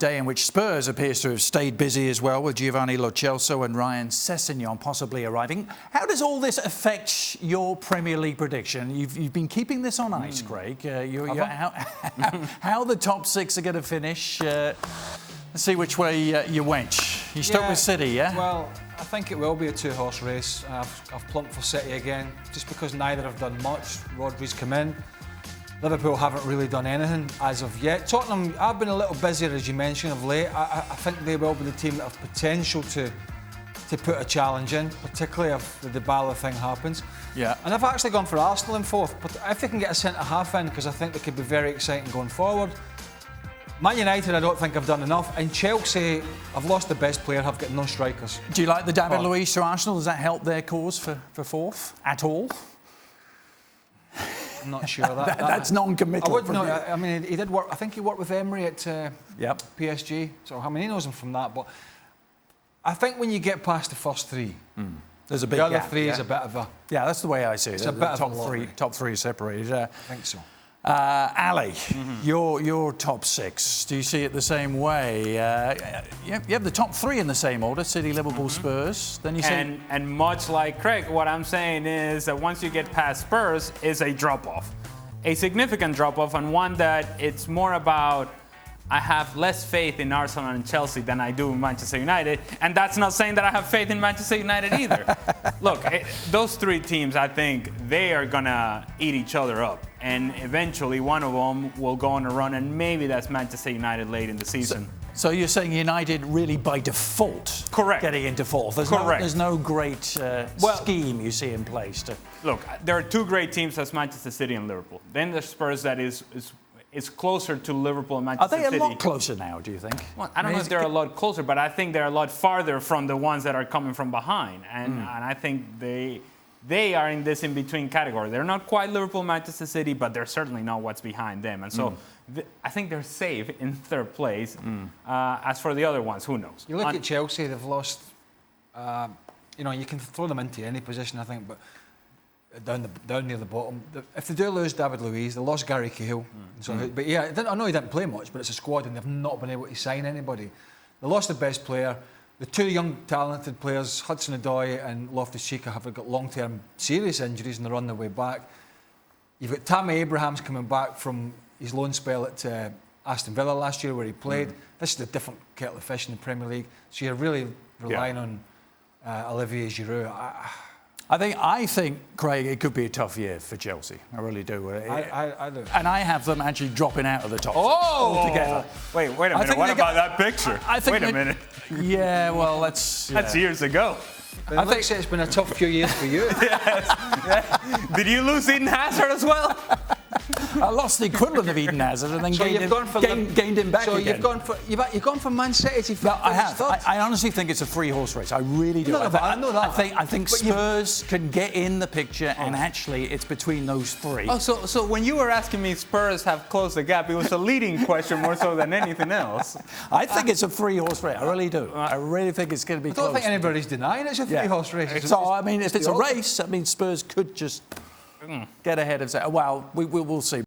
Day in which Spurs appears to have stayed busy as well, with Giovanni Lo Celso and Ryan Sessegnon possibly arriving. How does all this affect your Premier League prediction? You've been keeping this on ice, Craig. How the top six are going to finish? Let's see which way you went. You stuck with City, yeah? Well, I think it will be a two-horse race. I've plumped for City again, just because neither have done much. Rodri's come in. Liverpool haven't really done anything as of yet. Tottenham, I've been a little busier, as you mentioned, of late. I think they will be the team that have potential to put a challenge in, particularly if the Dybala thing happens. Yeah. And I've actually gone for Arsenal in fourth, but if they can get a centre-half in, because I think they could be very exciting going forward. Man United, I don't think I've done enough. And Chelsea, I've lost the best player, have got no strikers. Do you like the David Luiz to Arsenal? Does that help their cause for fourth at all? I'm not sure. That's non-committal. I mean, he did work. I think he worked with Emery at PSG. So I mean, he knows him from that. But I think when you get past the first three, there's a big gap. The other other three is a bit of a. Yeah, that's the way I see it. It's a bit of top a lottery. top three separated. I think so. Ali, your top six, do you see it the same way? You have the top three in the same order: City, Liverpool, Spurs. Then you say, and much like Craig, what I'm saying is that once you get past Spurs, is a drop-off, a significant drop-off, and one that it's more about. I have less faith in Arsenal and Chelsea than I do in Manchester United, and that's not saying that I have faith in Manchester United either. Look, those three teams, I think they are gonna eat each other up, and eventually one of them will go on a run, and maybe that's Manchester United late in the season. So you're saying United really by default, correct, getting into fourth? There's no great scheme you see in place to. Look, there are two great teams, that's Manchester City and Liverpool. Then there's Spurs, that is closer to Liverpool and Manchester City. Are they a lot closer now, do you think? Well, I don't know if they're a lot closer, but I think they're a lot farther from the ones that are coming from behind. And I think they are in this in-between category. They're not quite Liverpool, Manchester City, but they're certainly not what's behind them. And so I think they're safe in third place. As for the other ones, who knows? You look at Chelsea, they've lost, you can throw them into any position, I think, but down near the bottom. If they do lose David Luiz, they lost Gary Cahill. But yeah, I know he didn't play much, but it's a squad and they've not been able to sign anybody. They lost the best player. The two young talented players, Hudson-Odoi and Loftus-Cheek, have got long-term serious injuries and they're on their way back. You've got Tammy Abrahams coming back from his loan spell at Aston Villa last year where he played. This is a different kettle of fish in the Premier League. So you're really relying on Olivier Giroud. I think, Craig, it could be a tough year for Chelsea. I really do. I do. And I have them actually dropping out of the top altogether. Wait a minute. What about that picture? Wait a minute. Yeah, well, that's years ago. I think it's been a tough few years for you. Did you lose Eden Hazard as well? I lost the equivalent of Eden Hazard and then gained him back again. You've gone for Man City to I have. I honestly think it's a three-horse race. I really do. I know that. I think Spurs can get in the picture, and actually it's between those three. Oh, so when you were asking me Spurs have closed the gap, it was a leading question more so than anything else. I think it's a three-horse race. I really do. I really think it's going to be close. I don't think anybody's denying it's a three-horse race. So, I mean, if it's a race, I mean, Spurs could just get ahead of... Well, we'll see.